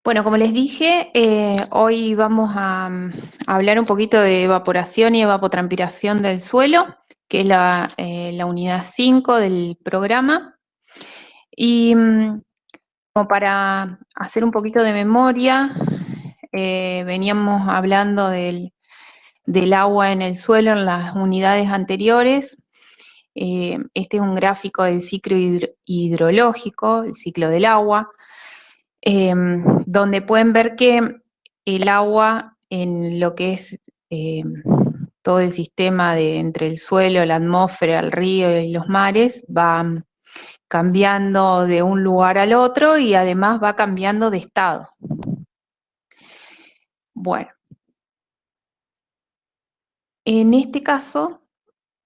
Bueno, como les dije, hoy vamos a hablar un poquito de evaporación y evapotranspiración del suelo, que es la unidad 5 del programa. Y como para hacer un poquito de memoria, veníamos hablando del agua en el suelo en las unidades anteriores. Este es un gráfico del ciclo hidrológico, el ciclo del agua. Donde pueden ver que el agua en lo que es todo el sistema de entre el suelo, la atmósfera, el río y los mares va cambiando de un lugar al otro y además va cambiando de estado. Bueno, en este caso,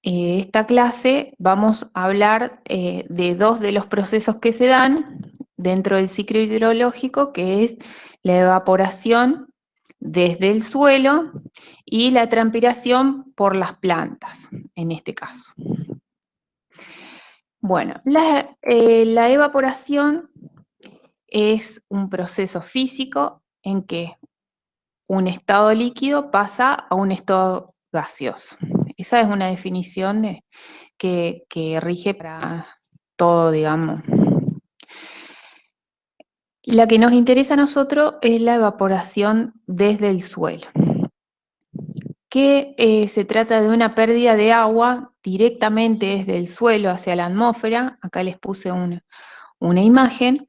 esta clase vamos a hablar de dos de los procesos que se dan dentro del ciclo hidrológico, que es la evaporación desde el suelo y la transpiración por las plantas, en este caso. Bueno, la evaporación es un proceso físico en que un estado líquido pasa a un estado gaseoso. Esa es una definición que rige para todo, digamos. La que nos interesa a nosotros es la evaporación desde el suelo, que se trata de una pérdida de agua directamente desde el suelo hacia la atmósfera. Acá les puse una imagen,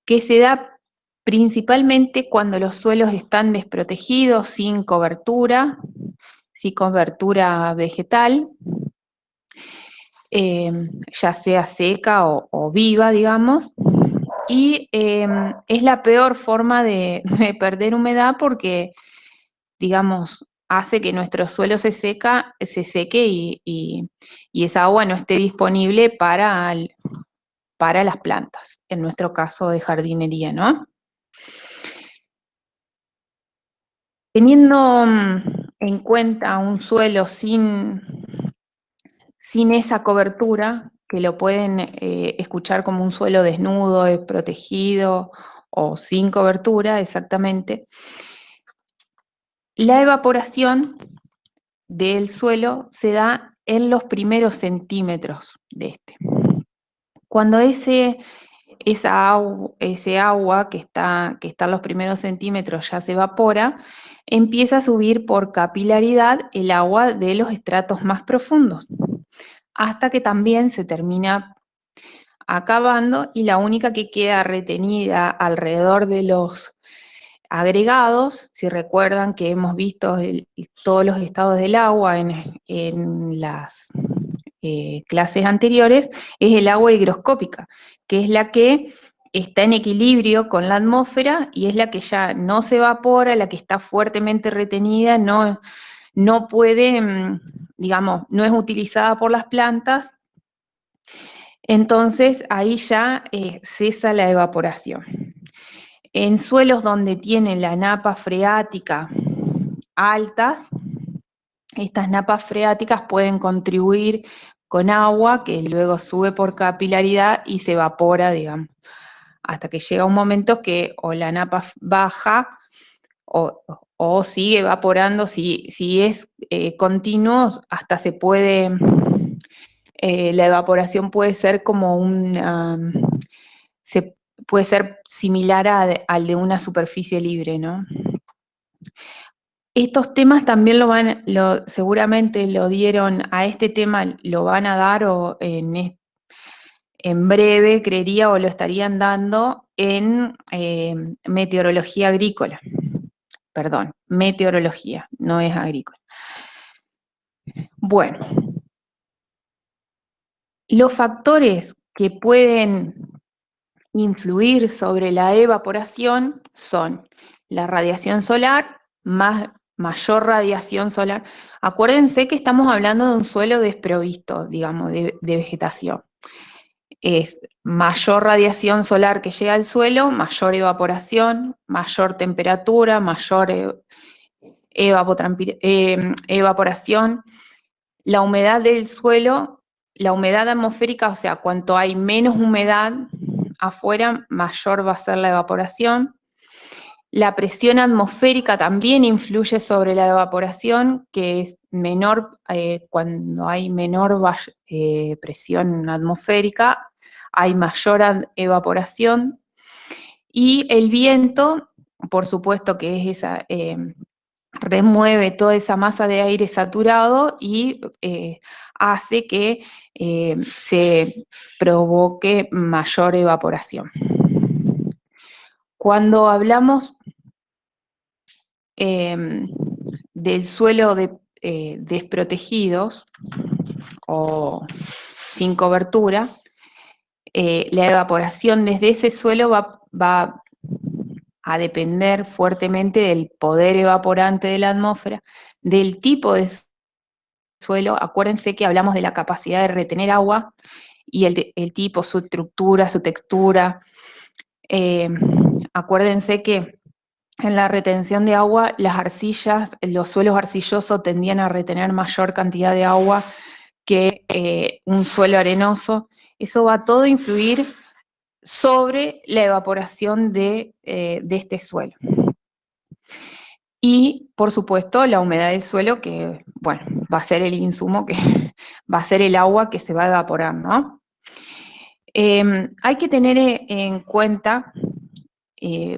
que se da principalmente cuando los suelos están desprotegidos, sin cobertura vegetal, ya sea seca o viva, digamos, y es la peor forma de perder humedad porque, digamos, hace que nuestro suelo se seque y esa agua no esté disponible para las plantas, en nuestro caso de jardinería, ¿no? Teniendo en cuenta un suelo sin esa cobertura, que lo pueden escuchar como un suelo desnudo, desprotegido o sin cobertura, exactamente, la evaporación del suelo se da en los primeros centímetros de este. Cuando ese agua que está en los primeros centímetros ya se evapora, empieza a subir por capilaridad el agua de los estratos más profundos, hasta que también se termina acabando y la única que queda retenida alrededor de los agregados, si recuerdan que hemos visto todos los estados del agua en las clases anteriores, es el agua higroscópica, que es la que está en equilibrio con la atmósfera y es la que ya no se evapora, la que está fuertemente retenida, no puede, digamos, no es utilizada por las plantas. Entonces ahí ya cesa la evaporación. En suelos donde tienen la napa freática altas, estas napas freáticas pueden contribuir con agua que luego sube por capilaridad y se evapora, digamos, hasta que llega un momento que o la napa baja o sigue evaporando. Si es continuo, hasta se puede, la evaporación puede ser como puede ser similar al de una superficie libre, ¿no? Estos temas también seguramente lo dieron, a este tema lo van a dar en breve, creería, o lo estarían dando en meteorología agrícola. Perdón, meteorología, no es agrícola. Bueno, los factores que pueden influir sobre la evaporación son la radiación solar, mayor radiación solar. Acuérdense que estamos hablando de un suelo desprovisto, digamos, de vegetación. Es mayor radiación solar que llega al suelo, mayor evaporación, mayor temperatura, mayor evaporación. La humedad del suelo, la humedad atmosférica, o sea, cuanto hay menos humedad afuera, mayor va a ser la evaporación. La presión atmosférica también influye sobre la evaporación, que es menor cuando hay menor presión atmosférica, hay mayor evaporación. Y el viento, por supuesto que es esa, remueve toda esa masa de aire saturado y hace que se provoque mayor evaporación. Cuando hablamos del suelo desprotegidos o sin cobertura, la evaporación desde ese suelo va a depender fuertemente del poder evaporante de la atmósfera, del tipo de suelo. Acuérdense que hablamos de la capacidad de retener agua y el tipo, su estructura, su textura. Acuérdense que en la retención de agua, las arcillas, los suelos arcillosos tendían a retener mayor cantidad de agua que un suelo arenoso. Eso va todo a influir sobre la evaporación de este suelo. Y, por supuesto, la humedad del suelo, que, bueno, va a ser el insumo, que va a ser el agua que se va a evaporar, ¿no? Hay que tener en cuenta,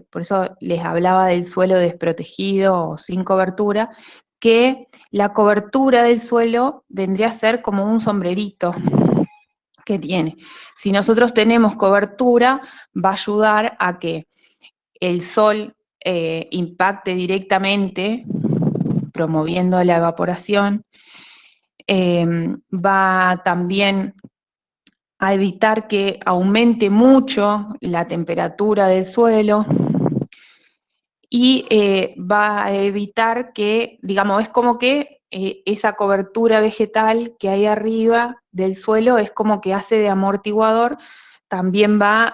por eso les hablaba del suelo desprotegido o sin cobertura, que la cobertura del suelo vendría a ser como un sombrerito que tiene. Si nosotros tenemos cobertura, va a ayudar a que el sol impacte directamente, promoviendo la evaporación, va también a evitar que aumente mucho la temperatura del suelo y va a evitar que, digamos, es como que esa cobertura vegetal que hay arriba del suelo es como que hace de amortiguador, también va a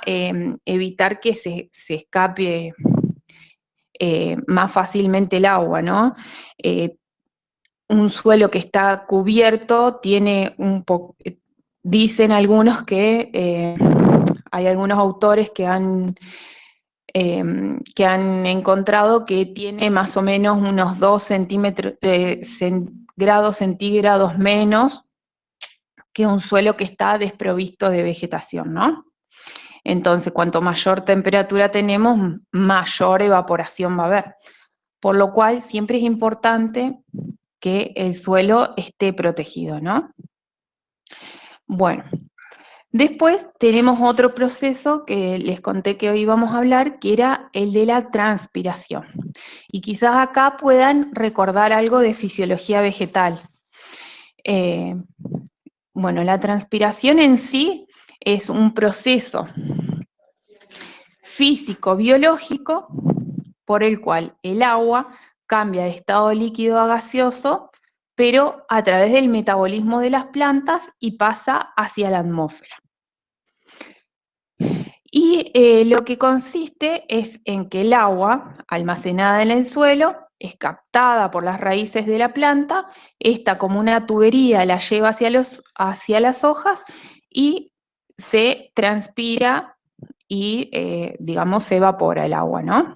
evitar que se escape más fácilmente el agua, ¿no? Un suelo que está cubierto tiene dicen algunos que hay algunos autores que han encontrado que tiene más o menos unos 2 grados centígrados menos que un suelo que está desprovisto de vegetación, ¿no? Entonces, cuanto mayor temperatura tenemos, mayor evaporación va a haber. Por lo cual, siempre es importante que el suelo esté protegido, ¿no? Bueno, después tenemos otro proceso que les conté que hoy íbamos a hablar, que era el de la transpiración. Y quizás acá puedan recordar algo de fisiología vegetal. Bueno, la transpiración en sí es un proceso físico-biológico por el cual el agua cambia de estado líquido a gaseoso, pero a través del metabolismo de las plantas y pasa hacia la atmósfera. Y lo que consiste es en que el agua almacenada en el suelo es captada por las raíces de la planta, esta como una tubería la lleva hacia las hojas y se transpira y, digamos, se evapora el agua, ¿no?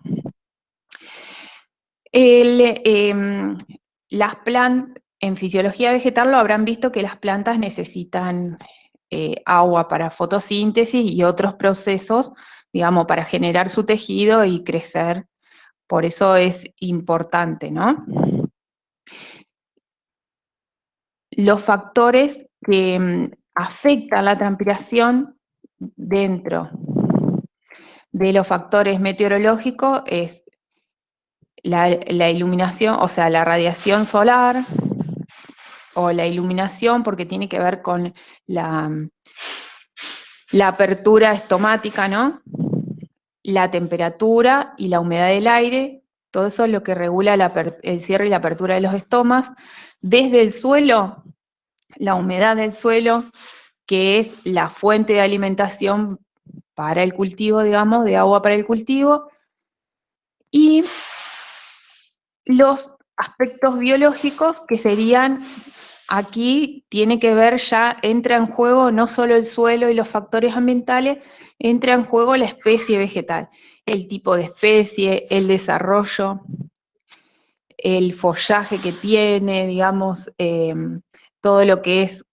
En fisiología vegetal lo habrán visto que las plantas necesitan agua para fotosíntesis y otros procesos, digamos, para generar su tejido y crecer. Por eso es importante, ¿no? Los factores que afectan la transpiración dentro de los factores meteorológicos es la iluminación, o sea, la radiación solar, o la iluminación, porque tiene que ver con la apertura estomática, ¿no? La temperatura y la humedad del aire, todo eso es lo que regula el cierre y la apertura de los estomas. Desde el suelo, la humedad del suelo, que es la fuente de alimentación para el cultivo, digamos, de agua para el cultivo, y los aspectos biológicos que serían aquí tiene que ver ya, entra en juego no solo el suelo y los factores ambientales, entra en juego la especie vegetal, el tipo de especie, el desarrollo, el follaje que tiene, digamos, todo lo que es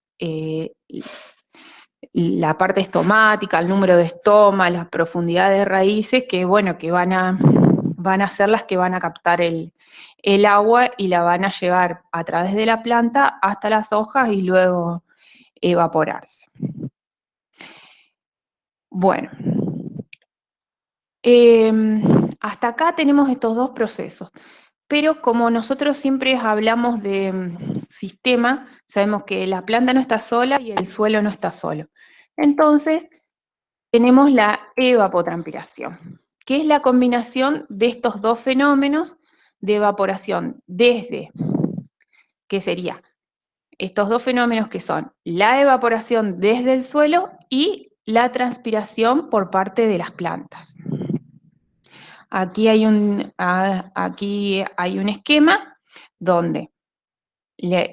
la parte estomática, el número de estomas, la profundidad de raíces, que bueno, que van a ser las que van a captar el agua y la van a llevar a través de la planta hasta las hojas y luego evaporarse. Bueno, hasta acá tenemos estos dos procesos, pero como nosotros siempre hablamos de sistema, sabemos que la planta no está sola y el suelo no está solo. Entonces, tenemos la evapotranspiración, que es la combinación de estos dos fenómenos de evaporación desde, ¿qué sería? Estos dos fenómenos que son la evaporación desde el suelo y la transpiración por parte de las plantas. Aquí hay un esquema donde la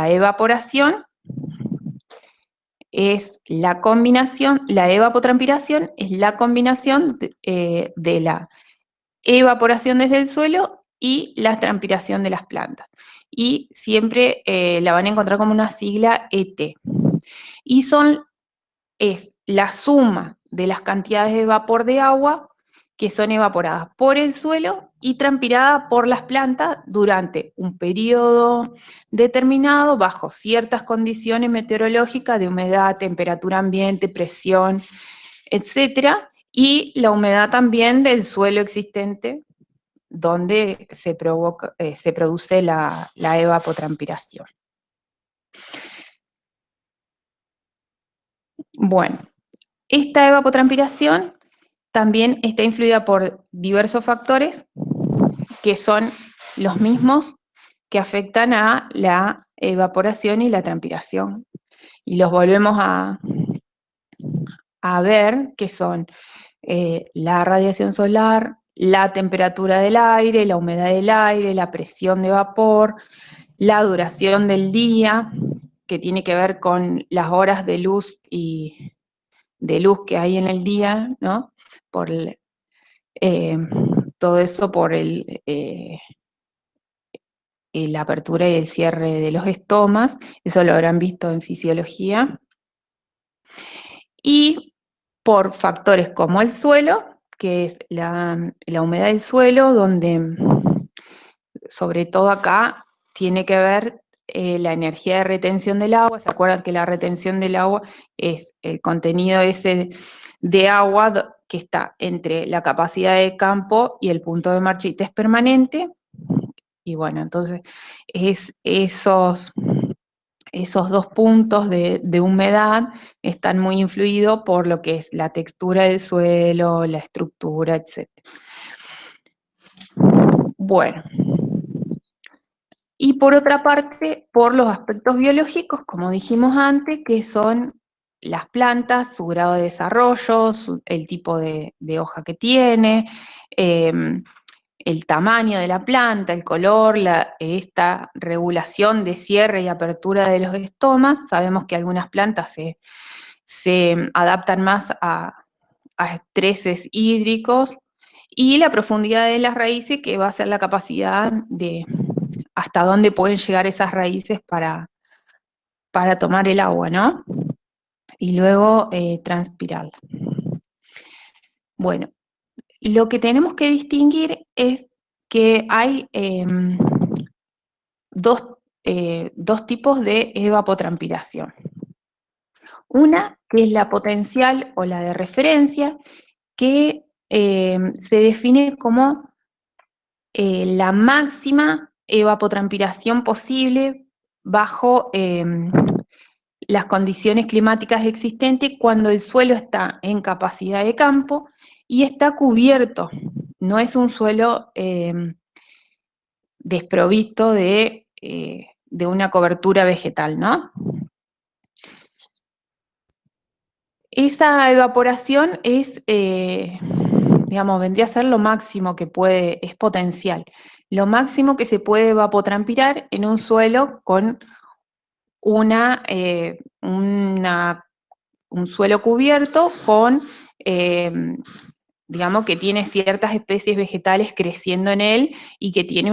evaporación es la combinación, la evapotranspiración es la combinación de la evaporación desde el suelo y la transpiración de las plantas. Y siempre la van a encontrar como una sigla ET. Y es la suma de las cantidades de vapor de agua que son evaporadas por el suelo y transpiradas por las plantas durante un periodo determinado bajo ciertas condiciones meteorológicas de humedad, temperatura ambiente, presión, etcétera, y la humedad también del suelo existente donde se produce la evapotranspiración. Bueno, esta evapotranspiración también está influida por diversos factores que son los mismos que afectan a la evaporación y la transpiración. Y los volvemos a ver, que son la radiación solar, la temperatura del aire, la humedad del aire, la presión de vapor, la duración del día, que tiene que ver con las horas de luz que hay en el día, ¿no? Por todo eso por la apertura y el cierre de los estomas, eso lo habrán visto en fisiología, y por factores como el suelo, que es la humedad del suelo, donde sobre todo acá tiene que ver la energía de retención del agua. ¿Se acuerdan que la retención del agua es el contenido ese de agua que está entre la capacidad de campo y el punto de marchita permanente? Y bueno, entonces esos dos puntos de humedad están muy influidos por lo que es la textura del suelo, la estructura, etc. Bueno, y por otra parte, por los aspectos biológicos, como dijimos antes, que son las plantas, su grado de desarrollo, el tipo de hoja que tiene, el tamaño de la planta, el color, esta regulación de cierre y apertura de los estomas. Sabemos que algunas plantas se adaptan más a estreses hídricos, y la profundidad de las raíces, que va a ser la capacidad de hasta dónde pueden llegar esas raíces para tomar el agua, ¿no? Y luego transpirarla. Bueno, lo que tenemos que distinguir es que hay dos tipos de evapotranspiración. Una que es la potencial o la de referencia, que se define como la máxima evapotranspiración posible bajo las condiciones climáticas existentes cuando el suelo está en capacidad de campo y está cubierto. No es un suelo desprovisto de una cobertura vegetal, ¿no? Esa evaporación es, digamos, vendría a ser lo máximo que puede, es potencial. lo máximo que se puede evapotranspirar en un suelo con un suelo cubierto con, digamos, que tiene ciertas especies vegetales creciendo en él y que tiene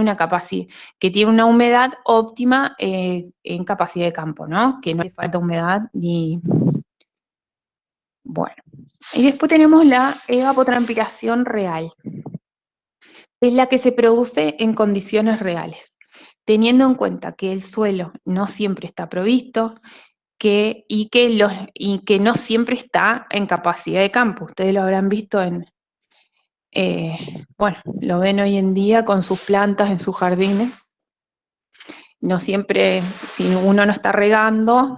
que tiene una humedad óptima en capacidad de campo, ¿no? Que no le falta humedad ni... Bueno. Y después tenemos la evapotranspiración real. Es la que se produce en condiciones reales, teniendo en cuenta que el suelo no siempre está provisto, y que no siempre está en capacidad de campo. Ustedes lo habrán visto bueno, lo ven hoy en día con sus plantas en sus jardines. No siempre, si uno no está regando,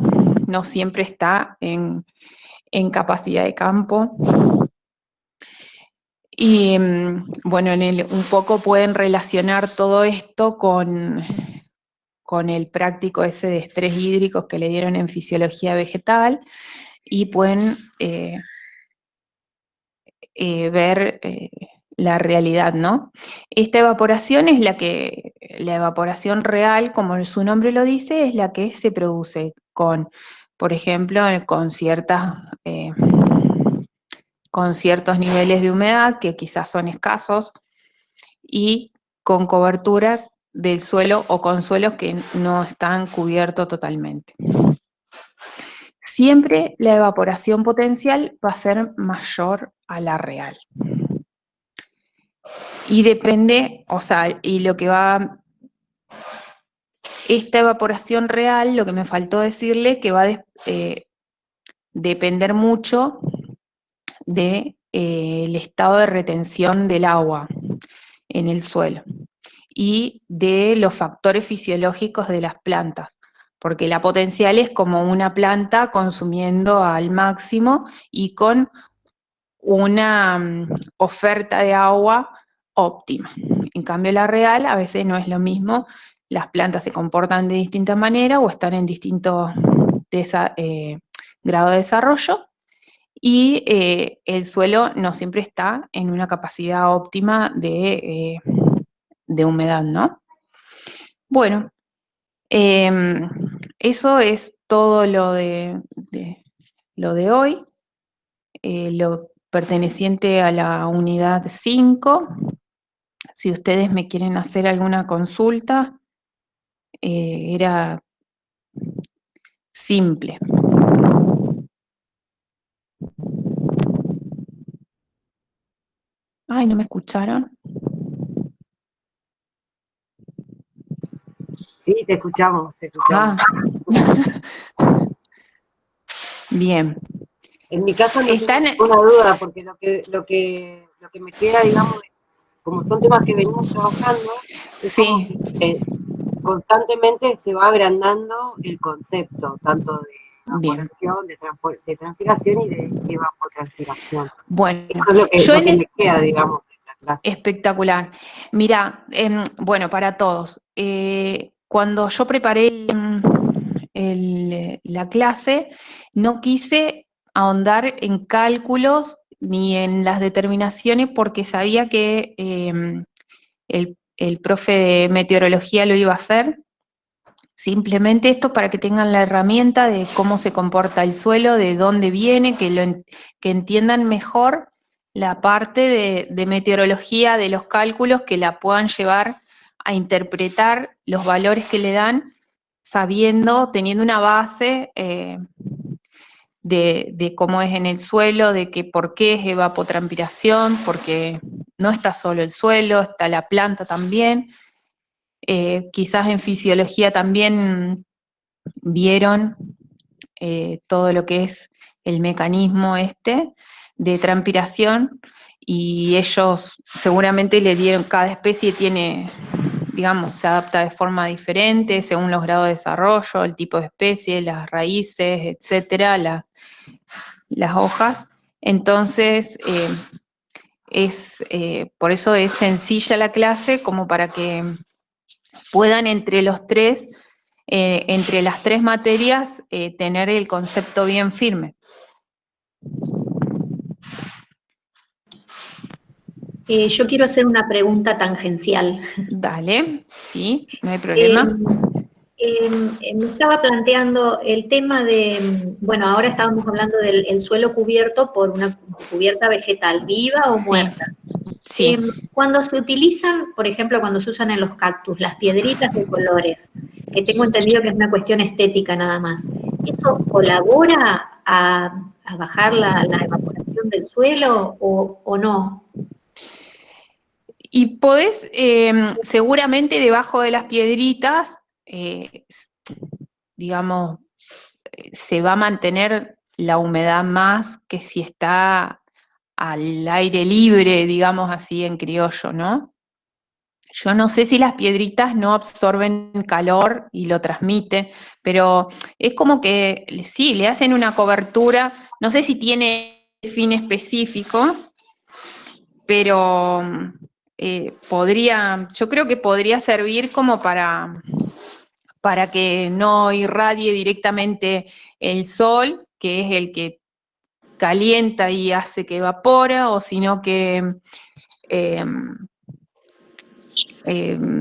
no siempre está en capacidad de campo. Y bueno, un poco pueden relacionar todo esto con el práctico ese de estrés hídrico que le dieron en fisiología vegetal, y pueden ver la realidad, ¿no? Esta evaporación es la evaporación real, como su nombre lo dice, es la que se produce por ejemplo, con ciertos niveles de humedad que quizás son escasos y con cobertura del suelo o con suelos que no están cubiertos totalmente. Siempre la evaporación potencial va a ser mayor a la real. Y depende, o sea, esta evaporación real, lo que me faltó decirle, que va a depender mucho del estado de retención del agua en el suelo y de los factores fisiológicos de las plantas, porque la potencial es como una planta consumiendo al máximo y con una oferta de agua óptima. En cambio, la real a veces no es lo mismo, las plantas se comportan de distinta manera o están en distintos grado de desarrollo, y el suelo no siempre está en una capacidad óptima de humedad, ¿no? Bueno, eso es todo lo de hoy, lo perteneciente a la unidad 5. Si ustedes me quieren hacer alguna consulta, era simple. Ay, ¿no me escucharon? Sí, te escuchamos, te escuchamos. Bien. En mi caso no tengo ninguna duda, porque lo que me queda, digamos, como son temas que venimos trabajando, es como Sí. que constantemente se va agrandando el concepto, tanto de Bien. evaporación, de transpiración y de evapotranspiración. Bueno, Eso es lo que me queda, digamos, de la clase. espectacular. Mira, bueno, para todos, cuando yo preparé la clase, no quise ahondar en cálculos ni en las determinaciones porque sabía que el profe de meteorología lo iba a hacer. Simplemente esto para que tengan la herramienta de cómo se comporta el suelo, de dónde viene, que entiendan mejor la parte de meteorología, de los cálculos, que la puedan llevar a interpretar los valores que le dan, sabiendo, teniendo una base de cómo es en el suelo, de que por qué es evapotranspiración, porque no está solo el suelo, está la planta también. Quizás en fisiología también vieron todo lo que es el mecanismo de transpiración, y ellos seguramente le dieron, cada especie tiene, digamos, se adapta de forma diferente según los grados de desarrollo, el tipo de especie, las raíces, etcétera, las hojas. Entonces, por eso es sencilla la clase, como para que puedan entre las tres materias, tener el concepto bien firme. Yo quiero hacer una pregunta tangencial. Dale, sí, no hay problema. Me estaba planteando el tema de, bueno, ahora estábamos hablando del el suelo cubierto por una cubierta vegetal, viva o muerta. Sí. Cuando se utilizan, por ejemplo, cuando se usan en los cactus, las piedritas de colores, que tengo entendido que es una cuestión estética nada más, ¿eso colabora a bajar la evaporación del suelo o no? Y podés, seguramente debajo de las piedritas, digamos, se va a mantener la humedad más que si está al aire libre, digamos así en criollo, ¿no? Yo no sé si las piedritas no absorben calor y lo transmiten, pero es como que sí, le hacen una cobertura, no sé si tiene fin específico, pero yo creo que podría servir como para que no irradie directamente el sol, que es el que calienta y hace que evapora, o sino que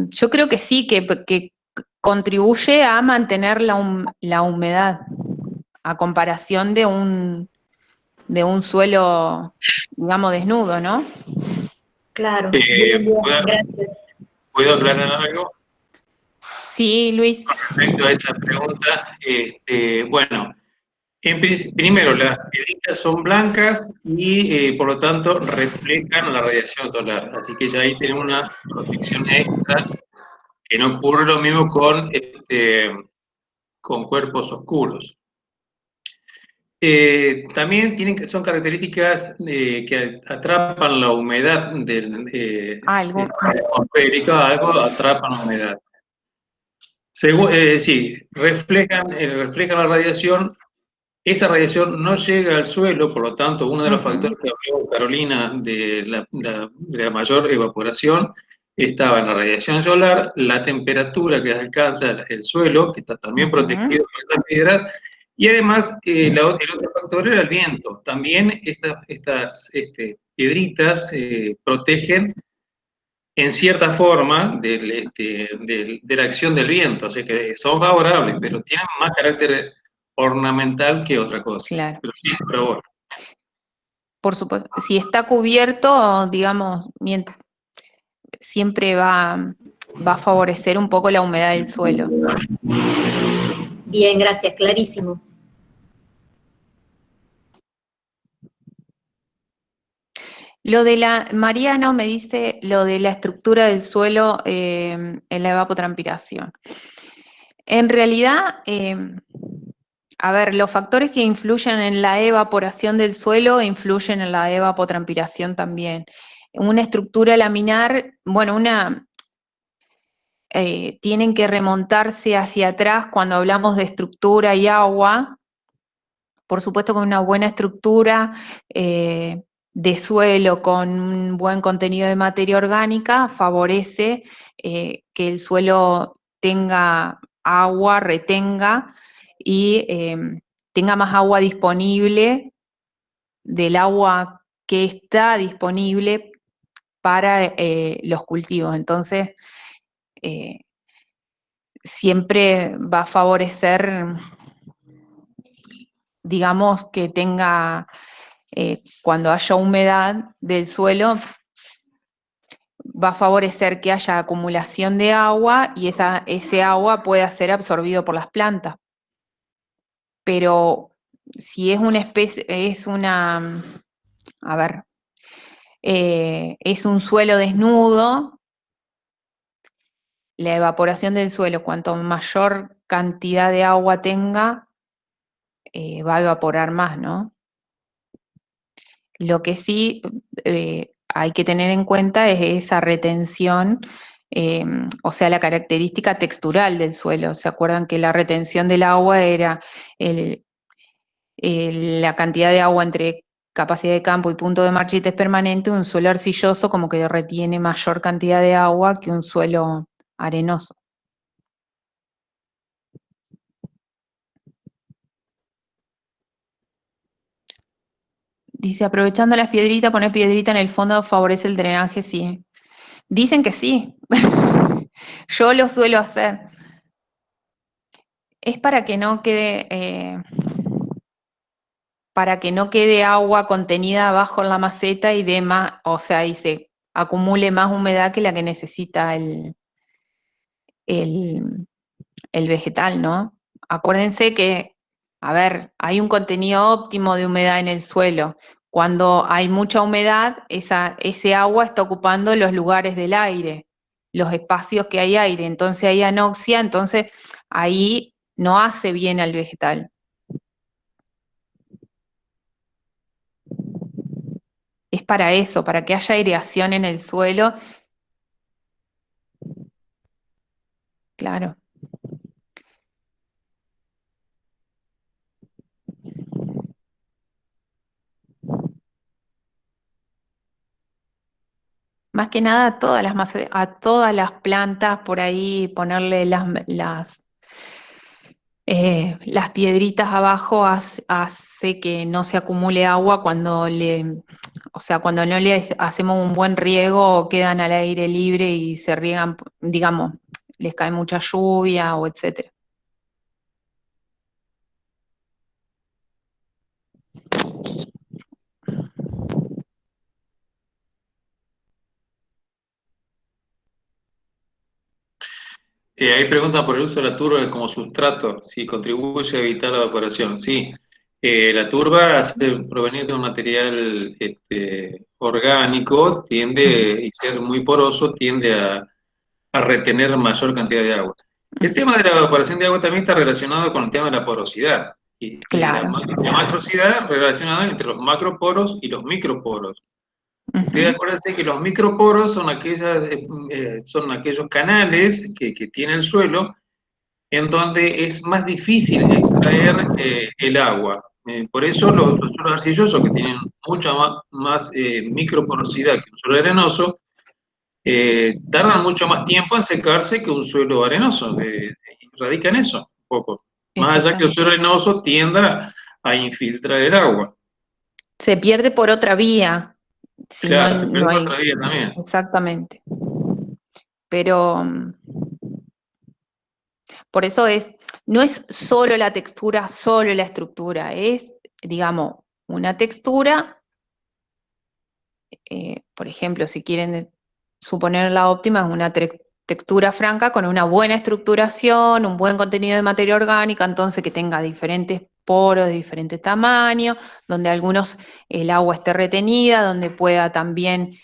yo creo que sí, que contribuye a mantener la humedad, a comparación de un suelo, digamos, desnudo, ¿no? Claro, bien, gracias. ¿Puedo aclarar algo? Sí, Luis. Respecto a esa pregunta, bueno, primero, las piedritas son blancas y por lo tanto reflejan la radiación solar, así que ya ahí tenemos una protección extra, que no ocurre lo mismo con cuerpos oscuros. También son características que atrapan la humedad atmosférica, algo atrapan la humedad. Sí, reflejan la radiación. Esa radiación no llega al suelo, por lo tanto, uno de los factores que habló Carolina de la mayor evaporación estaba en la radiación solar, la temperatura que alcanza el suelo, que está también protegido por estas piedras, y además el otro factor era el viento. También estas piedritas protegen en cierta forma de la acción del viento, así que son favorables, pero tienen más carácter ornamental que otra cosa. Claro. Pero sí, por favor. Por supuesto, si está cubierto, digamos, siempre va a favorecer un poco la humedad del suelo. Bien, gracias, clarísimo. Mariano me dice lo de la estructura del suelo en la evapotranspiración. En realidad, a ver, los factores que influyen en la evaporación del suelo influyen en la evapotranspiración también. Una estructura laminar, bueno, tienen que remontarse hacia atrás cuando hablamos de estructura y agua. Por supuesto, con una buena estructura de suelo, con un buen contenido de materia orgánica, favorece que el suelo tenga agua, retenga y tenga más agua disponible del agua que está disponible para los cultivos. Entonces, siempre va a favorecer, digamos, que tenga, cuando haya humedad del suelo, va a favorecer que haya acumulación de agua y ese agua pueda ser absorbido por las plantas. Pero si es una especie, a ver, es un suelo desnudo, la evaporación del suelo, cuanto mayor cantidad de agua tenga, va a evaporar más, ¿no? Lo que sí hay que tener en cuenta es esa retención, o sea, la característica textural del suelo. ¿Se acuerdan que la retención del agua era la cantidad de agua entre capacidad de campo y punto de marchita es permanente? Un suelo arcilloso como que retiene mayor cantidad de agua que un suelo arenoso. Dice, aprovechando las piedritas, poner piedrita en el fondo favorece el drenaje, sí. Dicen que sí. Yo lo suelo hacer. Es para que no quede agua contenida abajo en la maceta y dé más, o sea, y se acumule más humedad que la que necesita el vegetal, ¿no? Acuérdense que, a ver, hay un contenido óptimo de humedad en el suelo. Cuando hay mucha humedad, ese agua está ocupando los lugares del aire, los espacios que hay aire, entonces hay anoxia, entonces ahí no hace bien al vegetal. Es para eso, para que haya aireación en el suelo. Claro. Más que nada a todas las plantas por ahí ponerle las piedritas abajo hace que no se acumule agua o sea, cuando no le hacemos un buen riego, quedan al aire libre y se riegan, digamos, les cae mucha lluvia o etcétera. Hay preguntas por el uso de la turba como sustrato, si contribuye a evitar la evaporación. Sí, la turba, al provenir de un material orgánico, tiende, y ser muy poroso, tiende a retener mayor cantidad de agua. El tema de la evaporación de agua también está relacionado con el tema de la porosidad. Y Claro. la macrosidad relacionada entre los macroporos y los microporos. Ustedes acuérdense que los microporos son son aquellos canales que tiene el suelo en donde es más difícil extraer el agua. Por eso los suelos arcillosos, que tienen mucha más microporosidad que un suelo arenoso, tardan mucho más tiempo en secarse que un suelo arenoso. Radica en eso, un poco. Más allá que el suelo arenoso tienda a infiltrar el agua. Se pierde por otra vía. Si claro, no, se pierde por otra vía también. Exactamente. Pero por eso no es solo la textura, solo la estructura, es, digamos, una textura, por ejemplo, si quieren suponer la óptima, es una textura franca con una buena estructuración, un buen contenido de materia orgánica, entonces que tenga diferentes poros de diferente tamaño, donde algunos el agua esté retenida, donde pueda también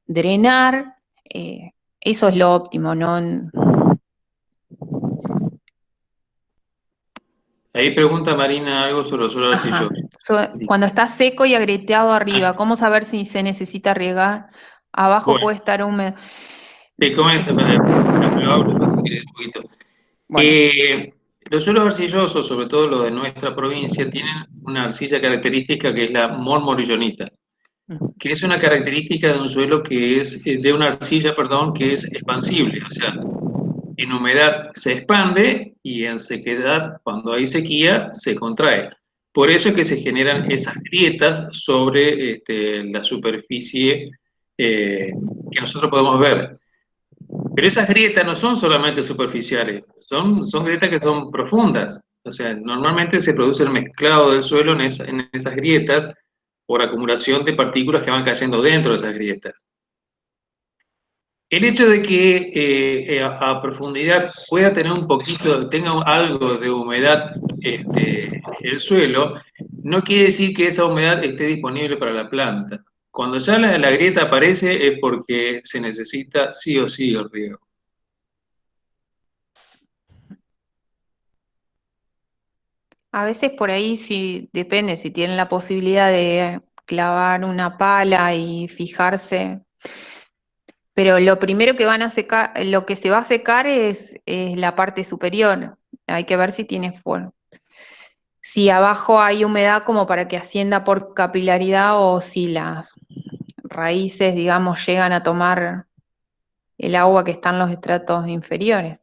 drenar. Eso es lo óptimo, ¿no? Ahí pregunta Marina algo sobre los suelos arcillosos. Cuando está seco y agrieteado arriba, ¿cómo saber si se necesita regar? Abajo puede estar húmedo. Te comento, lo hablo un poquito. Bueno. Los suelos arcillosos, sobre todo los de nuestra provincia, tienen una arcilla característica que es la mormorillonita, que es una característica de un suelo que es, de una arcilla, perdón, que es expansible, o sea, en humedad se expande y en sequedad, cuando hay sequía, se contrae. Por eso es que se generan esas grietas sobre la superficie que nosotros podemos ver. Pero esas grietas no son solamente superficiales, son grietas que son profundas. O sea, normalmente se produce el mezclado del suelo en esas grietas por acumulación de partículas que van cayendo dentro de esas grietas. El hecho de que a profundidad pueda tener tenga algo de humedad el suelo, no quiere decir que esa humedad esté disponible para la planta. Cuando ya la grieta aparece es porque se necesita sí o sí el riego. A veces por ahí sí depende, si tienen la posibilidad de clavar una pala y fijarse. Pero lo primero que van a secar, lo que se va a secar es la parte superior. Hay que ver si tiene fuego. Si abajo hay humedad como para que ascienda por capilaridad o si las raíces, digamos, llegan a tomar el agua que está en los estratos inferiores.